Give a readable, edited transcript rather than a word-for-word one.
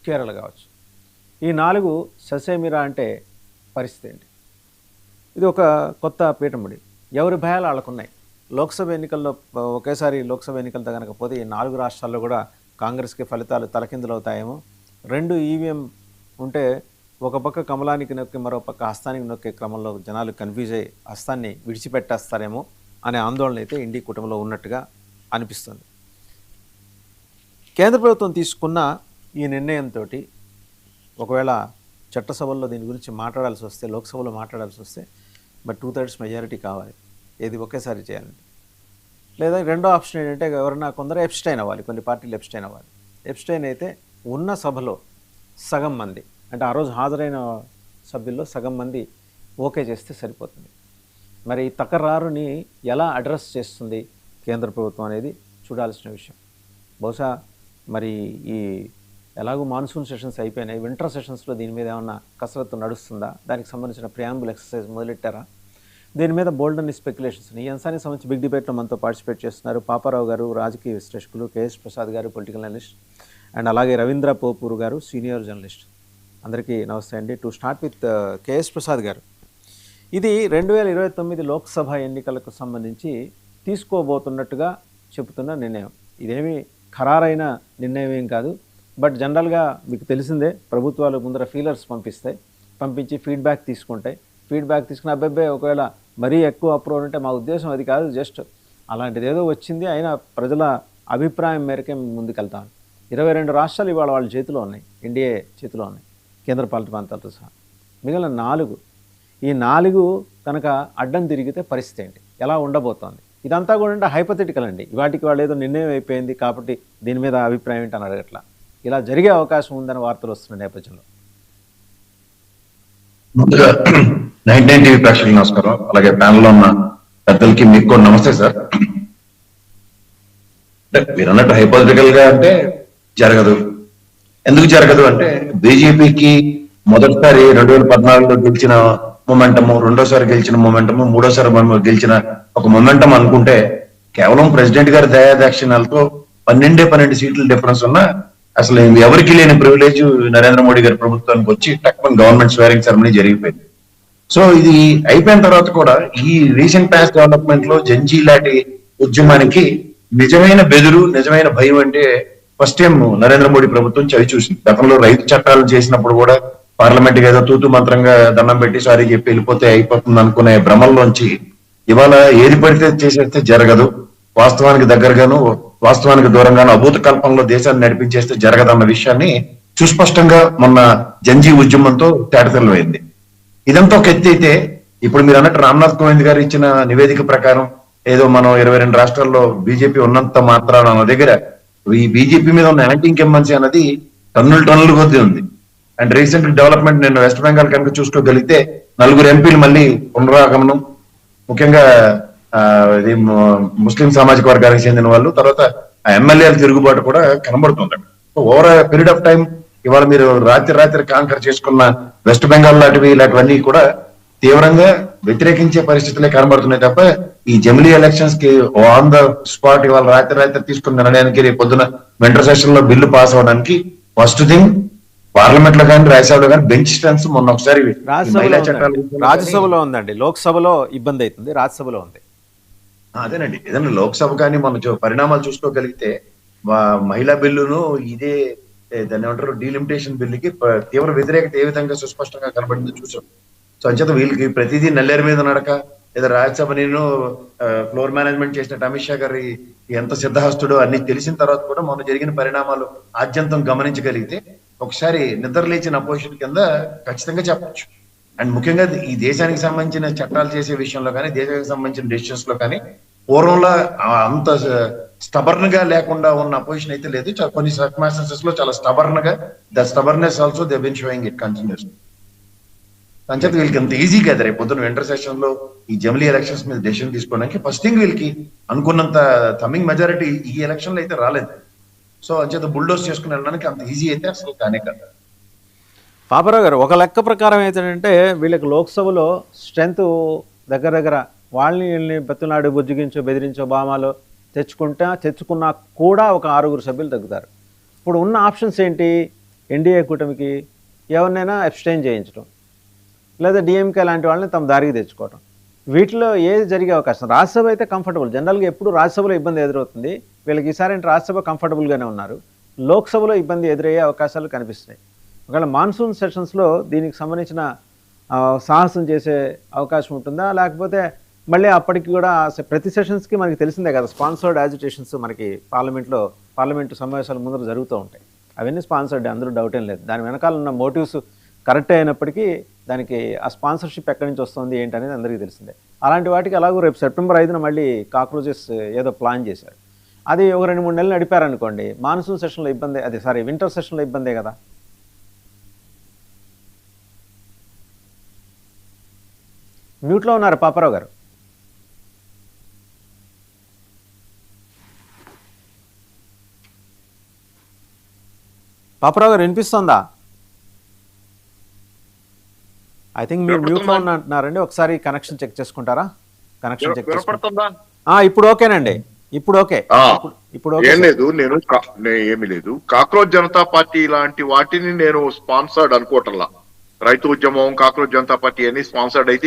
కేరళ కావచ్చు. ఈ 4 ససేమిరా అంటే పరిస్థితి ఏంటి? ఇది ఒక కొత్త పీఠముడి. ఎవరి భయాలు వాళ్ళకున్నాయి. లోక్సభ ఎన్నికల్లో ఒకేసారి లోక్సభ ఎన్నికలతో కనుక పోతే ఈ 4 రాష్ట్రాల్లో కూడా కాంగ్రెస్కి ఫలితాలు తలకిందులవుతాయేమో. 2 ఈవీఎం ఉంటే ఒక పక్క కమలానికి నొక్కి మరో పక్క హస్తానికి నొక్కే క్రమంలో జనాలు కన్ఫ్యూజ్ అయ్యి హస్తాన్ని విడిచిపెట్టేస్తారేమో అనే ఆందోళన అయితే ఇండి కుటుంబంలో ఉన్నట్టుగా అనిపిస్తుంది. కేంద్ర ప్రభుత్వం తీసుకున్న ఈ నిర్ణయంతో ఒకవేళ చట్టసభల్లో దీని గురించి మాట్లాడాల్సి వస్తే, లోక్సభలో మాట్లాడాల్సి వస్తే బట్ 2/3 మెజారిటీ కావాలి. ఏది ఒకేసారి చేయాలంటే. లేదా రెండో ఆప్షన్ ఏంటంటే ఎవరైనా కొందరు ఎబ్స్టైన్ అవ్వాలి, కొన్ని పార్టీలు ఎబ్స్టైన్ అవ్వాలి. ఎబ్స్టైన్ అయితే ఉన్న సభలో సగం మంది, అంటే ఆ రోజు హాజరైన సభ్యుల్లో సగం మంది ఓకే చేస్తే సరిపోతుంది. మరి ఈ తకరారుని ఎలా అడ్రస్ చేస్తుంది కేంద్ర ప్రభుత్వం అనేది చూడాల్సిన విషయం. బహుశా మరి ఈ ఎలాగో మాన్సూన్ సెషన్స్ అయిపోయినాయి, వింటర్ సెషన్స్లో దీని మీద ఏమన్నా కసరత్తు నడుస్తుందా, దానికి సంబంధించిన ప్రియాంబుల్ ఎక్సర్సైజ్ మొదలెట్టారా, దీని మీద బోల్డ్ అన్ని స్పెక్యులేషన్స్. ఈ అంశానికి సంబంధించి బిగ్ డిబేట్లో మనతో పార్టిసిపేట్ చేస్తున్నారు పాపారావు గారు, రాజకీయ విశ్లేషకులు, కేఎస్ ప్రసాద్ గారు, పొలిటికల్ అనలిస్ట్, అండ్ అలాగే రవీంద్ర పోపూరు గారు, సీనియర్ జర్నలిస్ట్. అందరికీ నమస్తే అండి. To start with KS Prasad గారు, ఇది 2029 లోక్సభ ఎన్నికలకు సంబంధించి తీసుకోబోతున్నట్టుగా చెబుతున్న నిర్ణయం. ఇదేమీ ఖరారైన నిర్ణయం ఏం కాదు. బట్ జనరల్గా మీకు తెలిసిందే, ప్రభుత్వాలు ముందర ఫీలర్స్ పంపిస్తాయి, పంపించి ఫీడ్బ్యాక్ తీసుకుంటాయి. ఫీడ్బ్యాక్ తీసుకున్న అబ్బాయి ఒకవేళ మరీ ఎక్కువ అప్రూవ్ అంటే మా ఉద్దేశం అది కాదు, జస్ట్ అలాంటిది ఏదో వచ్చింది, అయినా ప్రజల అభిప్రాయం మేరకే ముందుకెళ్తాను. 22 రాష్ట్రాలు ఇవాళ వాళ్ళ చేతిలో ఉన్నాయి, ఎన్డీఏ చేతిలో ఉన్నాయి, కేంద్రపాలిత ప్రాంతాలతో సహా. మిగిలిన 4, ఈ 4 కనుక అడ్డం తిరిగితే పరిస్థితి ఏంటి, ఎలా ఉండబోతోంది? ఇదంతా కూడా అంటే హైపోథెటికల్ అండి. వాటికి వాళ్ళు ఏదో నిర్ణయం అయిపోయింది కాబట్టి దీని మీద అభిప్రాయం ఏంటని అడగట్లా. ఇలా జరిగే అవకాశం ఉందని వార్తలు వస్తున్న నేపథ్యంలో ముందుగా 99 టీవీ ప్రేక్షకులకు నమస్కారం. అలాగే ప్యానల్లో ఉన్న పెద్దలకి మీకు కూడా నమస్తే సార్. అంటే మీరు అన్నట్టు హైపోథెటికల్ గా అంటే జరగదు. ఎందుకు జరగదు అంటే బీజేపీకి మొదటిసారి 2014లో గెలిచిన మొమెంటము, రెండోసారి గెలిచిన మొమెంటము, మూడోసారి గెలిచిన ఒక మొమెంటం అనుకుంటే కేవలం ప్రెసిడెంట్ గారి దయాదాక్షిణ్యాలతో 12 సీట్ల డిఫరెన్స్ ఉన్న అసలు ఎవరికి లేని ప్రివిలేజ్ నరేంద్ర మోడీ గారి ప్రభుత్వానికి వచ్చి టక్మన్ గవర్నమెంట్ స్వేరింగ్ సెరమనీ జరిగిపోయింది. సో ఇది అయిపోయిన తర్వాత కూడా ఈ రీసెంట్ పాస్ట్ డెవలప్మెంట్ లో జంజీ లాంటి ఉద్యమానికి నిజమైన బెదురు, నిజమైన భయం అంటే ఫస్ట్ టైం నరేంద్ర మోడీ ప్రభుత్వం చవి చూసింది. గతంలో రైతు చట్టాలు చేసినప్పుడు కూడా పార్లమెంట్ ఏదో తూతు మంత్రంగా దండం పెట్టి సారీ చెప్పి వెళ్ళిపోతే అయిపోతుంది అనుకునే భ్రమంలోంచి ఇవాళ ఏది పడితే చేసేస్తే జరగదు, వాస్తవానికి దగ్గరగాను వాస్తవానికి దూరంగాను అభూత కల్పనలో దేశాన్ని నడిపించేస్తే జరగదన్న విషయాన్ని సుస్పష్టంగా మొన్న జంజీ ఉద్యమంతో తేటతెల్లమైంది. ఇదంతా ఒక ఎత్తి అయితే, ఇప్పుడు మీరు అన్నట్టు రామ్నాథ్ కోవింద్ గారు ఇచ్చిన నివేదిక ప్రకారం ఏదో మనం 22 రాష్ట్రాల్లో బీజేపీ ఉన్నంత మాత్రాన మన దగ్గర ఈ బీజేపీ మీద ఉన్న యాంటీ ఇన్కంబెన్సీ అన్నది టన్నుల కొద్దీ ఉంది. అండ్ రీసెంట్ డెవలప్మెంట్ నేను వెస్ట్ బెంగాల్ కనుక చూసుకోగలిగితే 4 ఎంపీలు మళ్ళీ పునరాగమనం, ముఖ్యంగా ముస్లిం సామాజిక వర్గానికి చెందిన వాళ్ళు, తర్వాత ఎమ్మెల్యేల తిరుగుబాటు కూడా కనబడుతుంది. So over period of time ఇవాళ మీరు రాత్రి కాంకర్ చేసుకున్న వెస్ట్ బెంగాల్ ఇలాంటివన్నీ కూడా తీవ్రంగా వ్యతిరేకించే పరిస్థితులే కనబడుతున్నాయి తప్ప ఈ జమిలీ ఎలక్షన్స్ కి ఆన్ ద స్పాట్ ఇవాళ రాత్రి తీసుకున్న నిర్ణయానికి రేపు పొద్దున వింటర్ సెషన్ లో బిల్లు పాస్ అవడానికి ఫస్ట్ థింగ్ పార్లమెంట్ లో కానీ రాజ్యసభలో కానీ బెంచ్ స్ట్రెంగ్త్ మొన్న ఒకసారి రాజ్యసభలో ఉందండి, లోక్సభలో ఇబ్బంది అవుతుంది, రాజ్యసభలో ఉంది. అదేనండి, ఏదైనా లోక్సభ కానీ మన పరిణామాలు చూసుకోగలిగితే మహిళా బిల్లును ఇదే దాన్ని ఏమంటారు డీలిమిటేషన్ బిల్లుకి తీవ్ర వ్యతిరేకత ఏ విధంగా సుస్పష్టంగా కనబడిందో చూసాం. సో అంచేత వీళ్ళకి ప్రతిదీ నల్లేరు మీద నడక, లేదా రాజ్యసభ నేను ఫ్లోర్ మేనేజ్మెంట్ చేసినట్టు అమిత్ షా గారి ఎంత సిద్ధహస్తుడో అన్ని తెలిసిన తర్వాత కూడా మొన్న జరిగిన పరిణామాలు ఆద్యంతం గమనించగలిగితే ఒకసారి నిద్ర లేచిన అపోజిషన్ కింద ఖచ్చితంగా చెప్పచ్చు. అండ్ ముఖ్యంగా ఈ దేశానికి సంబంధించిన చట్టాలు చేసే విషయంలో కానీ, దేశానికి సంబంధించిన డెసిషన్స్ లో కానీ పూర్వంలో అంత స్టబర్న్ గా లేకుండా ఉన్న అపోజిషన్ అయితే లేదు. కొన్ని సర్కమ్స్టాన్సెస్ లో చాలా స్టబర్న్ గా, the stubbornness also they been showing it continues. అంచేత వీళ్ళకి అంత ఈజీ కదా రేపు పొద్దున వింటర్ సెషన్ లో ఈ జమిలీ ఎలక్షన్స్ మీద డెసిషన్ తీసుకోవడానికి ఫస్ట్ థింగ్ వీళ్ళకి అనుకున్నంత థమ్మింగ్ మెజారిటీ ఈ ఎలక్షన్ లో అయితే రాలేదు. సో అంచేత బుల్డోస్ చేసుకుని వెళ్ళడానికి అంత ఈజీ అయితే అసలు కానే కదా. పాపారావు గారు, ఒక లెక్క ప్రకారం ఏంటంటే వీళ్ళకి లోక్సభలో స్ట్రెంత్ దగ్గర వీళ్ళని బతునాడు బుజ్జిగించో బెదిరించో బామాలో తెచ్చుకున్నా కూడా ఒక 6 సభ్యులు తగ్గుతారు. ఇప్పుడు ఉన్న ఆప్షన్స్ ఏంటి? ఎన్డీఏ కూటమికి ఎవరినైనా అబ్స్టైన్ చేయించడం, లేదా డిఎంకే లాంటి వాళ్ళని తమ దారికి తెచ్చుకోవడం, వీటిలో ఏది జరిగే అవకాశం? రాజ్యసభ అయితే కంఫర్టబుల్, జనరల్గా ఎప్పుడు రాజ్యసభలో ఇబ్బంది ఎదురవుతుంది, వీళ్ళకి ఈసారి అంటే రాజ్యసభ కంఫర్టబుల్గానే ఉన్నారు, లోక్సభలో ఇబ్బంది ఎదురయ్యే అవకాశాలు కనిపిస్తున్నాయి. ఒకవేళ మాన్సూన్ సెషన్స్లో దీనికి సంబంధించిన సాహసం చేసే అవకాశం ఉంటుందా, లేకపోతే మళ్ళీ అప్పటికి కూడా ప్రతి సెషన్స్కి మనకి తెలిసిందే కదా, స్పాన్సర్డ్ యాజిటేషన్స్ మనకి పార్లమెంటు సమావేశాల ముందర జరుగుతూ ఉంటాయి. అవన్నీ స్పాన్సర్డ్, అందులో డౌట్ ఏం లేదు. దాని వెనకాల ఉన్న మోటివ్స్ కరెక్ట్ అయినప్పటికీ దానికి ఆ స్పాన్సర్షిప్ ఎక్కడి నుంచి వస్తుంది ఏంటి అనేది అందరికీ తెలిసిందే. అలాంటి వాటికి అలాగూ రేపు సెప్టెంబర్ 5న మళ్ళీ కాక్రోచెస్ ఏదో ప్లాన్ చేశారు. అది ఒక 2-3 నెలలు నడిపారనుకోండి, మాన్సూన్ సెషన్లో ఇబ్బంది, వింటర్ సెషన్లో ఇబ్బందే కదా. మ్యూట్లో ఉన్నారు పాపారావు గారు. పాపారావు గారు వినిపిస్తుందా? ఐ థింక్ మీరు మ్యూట్లో అంటున్నారండి, ఒకసారి కనెక్షన్ చెక్ చేసుకుంటారా? కనెక్షన్ చెక్ చేసుకుంటా. ఇప్పుడు ఓకేనండి, ఇప్పుడు ఓకే. ఇప్పుడు ఏం లేదు, ఏమీ లేదు. కాక్రోచ్ జనతా పార్టీ లాంటి వాటిని నేను స్పాన్సర్డ్ అనుకోవటంలా. రైతు ఉద్యమం, కాక్రోచ్ జనతా పార్టీ అని స్పాన్సర్డ్ అయితే